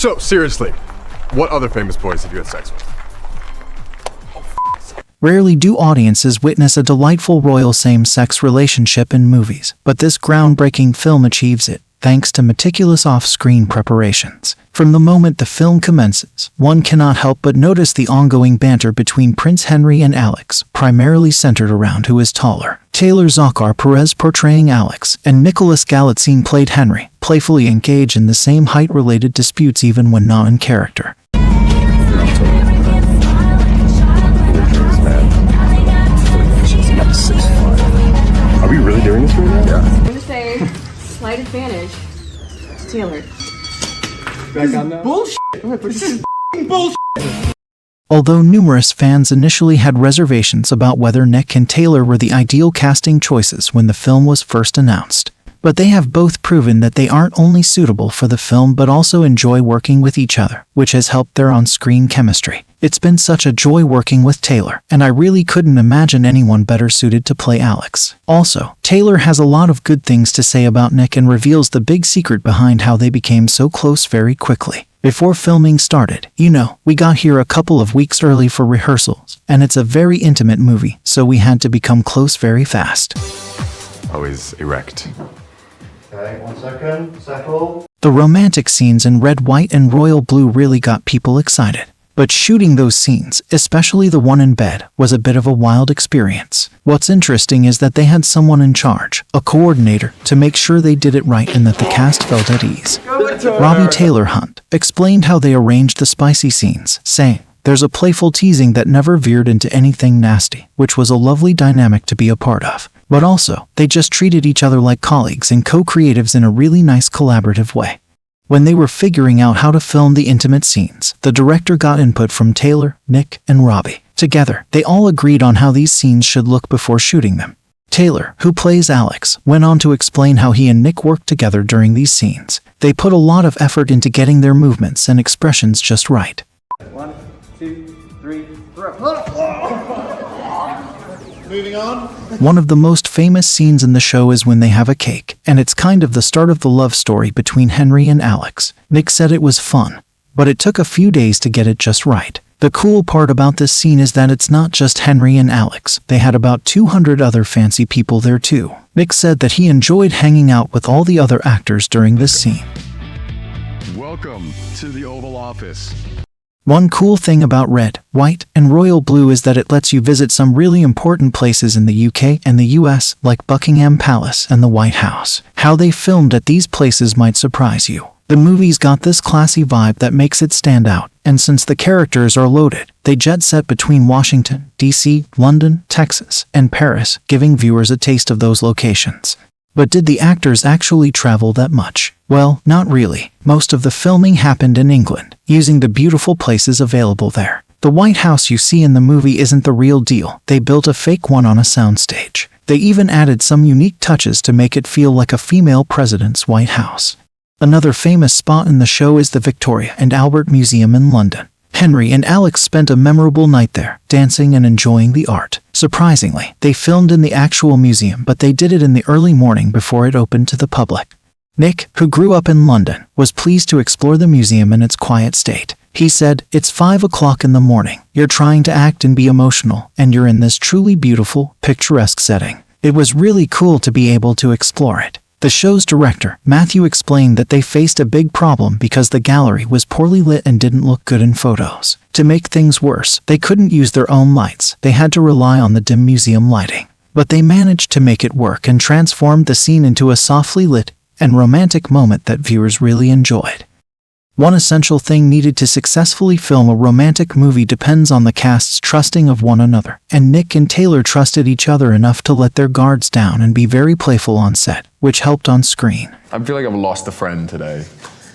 So, seriously, what other famous boys have you had sex with? Rarely do audiences witness a delightful royal same-sex relationship in movies, but this groundbreaking film achieves it, thanks to meticulous off-screen preparations. From the moment the film commences, one cannot help but notice the ongoing banter between Prince Henry and Alex, primarily centered around who is taller. Taylor Zocar Perez portraying Alex, and Nicholas Galitzine played Henry, playfully engage in the same height-related disputes even when not in character. Are we really doing this right now? Yeah. I'm going to say slight advantage to Taylor. Back on now? Bullshit! This is bullshit! Although numerous fans initially had reservations about whether Nick and Taylor were the ideal casting choices when the film was first announced, but they have both proven that they aren't only suitable for the film but also enjoy working with each other, which has helped their on-screen chemistry. It's been such a joy working with Taylor, and I really couldn't imagine anyone better suited to play Alex. Also, Taylor has a lot of good things to say about Nick and reveals the big secret behind how they became so close very quickly. Before filming started, we got here a couple of weeks early for rehearsals, and it's a very intimate movie, so we had to become close very fast. Always erect. Okay, 1 second, settle. The romantic scenes in red, white, and royal blue really got people excited. But shooting those scenes, especially the one in bed, was a bit of a wild experience. What's interesting is that they had someone in charge, a coordinator, to make sure they did it right and that the cast felt at ease. Robbie Taylor Hunt explained how they arranged the spicy scenes, saying, "There's a playful teasing that never veered into anything nasty, which was a lovely dynamic to be a part of. But also, they just treated each other like colleagues and co-creatives in a really nice collaborative way." When they were figuring out how to film the intimate scenes, the director got input from Taylor, Nick, and Robbie. Together, they all agreed on how these scenes should look before shooting them. Taylor, who plays Alex, went on to explain how he and Nick worked together during these scenes. They put a lot of effort into getting their movements and expressions just right. 1, 2, 3, throw. Moving on. One of the most famous scenes in the show is when they have a cake, and it's kind of the start of the love story between Henry and Alex. Nick said it was fun, but it took a few days to get it just right. The cool part about this scene is that it's not just Henry and Alex. They had about 200 other fancy people there too. Nick said that he enjoyed hanging out with all the other actors during this scene. Welcome to the Oval Office. One cool thing about red, white, and royal blue is that it lets you visit some really important places in the UK and the US, like Buckingham Palace and the White House. How they filmed at these places might surprise you. The movie's got this classy vibe that makes it stand out, and since the characters are loaded, they jet set between Washington, D.C., London, Texas, and Paris, giving viewers a taste of those locations. But did the actors actually travel that much? Well, not really. Most of the filming happened in England, using the beautiful places available there. The White House you see in the movie isn't the real deal. They built a fake one on a soundstage. They even added some unique touches to make it feel like a female president's White House. Another famous spot in the show is the Victoria and Albert Museum in London. Henry and Alex spent a memorable night there, dancing and enjoying the art. Surprisingly, they filmed in the actual museum, but they did it in the early morning before it opened to the public. Nick, who grew up in London, was pleased to explore the museum in its quiet state. He said, "It's 5 o'clock in the morning. You're trying to act and be emotional, and you're in this truly beautiful, picturesque setting. It was really cool to be able to explore it." The show's director, Matthew, explained that they faced a big problem because the gallery was poorly lit and didn't look good in photos. To make things worse, they couldn't use their own lights. They had to rely on the dim museum lighting. But they managed to make it work and transformed the scene into a softly lit and romantic moment that viewers really enjoyed. One essential thing needed to successfully film a romantic movie depends on the cast's trusting of one another, and Nick and Taylor trusted each other enough to let their guards down and be very playful on set, which helped on screen. I feel like I've lost a friend today.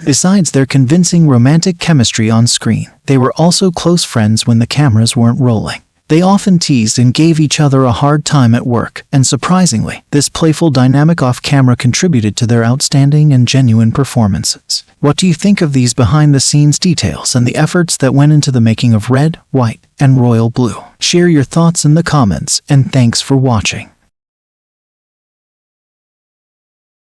Besides their convincing romantic chemistry on screen, they were also close friends when the cameras weren't rolling. They often teased and gave each other a hard time at work, and surprisingly, this playful dynamic off-camera contributed to their outstanding and genuine performances. What do you think of these behind-the-scenes details and the efforts that went into the making of Red, White, and Royal Blue? Share your thoughts in the comments, and thanks for watching.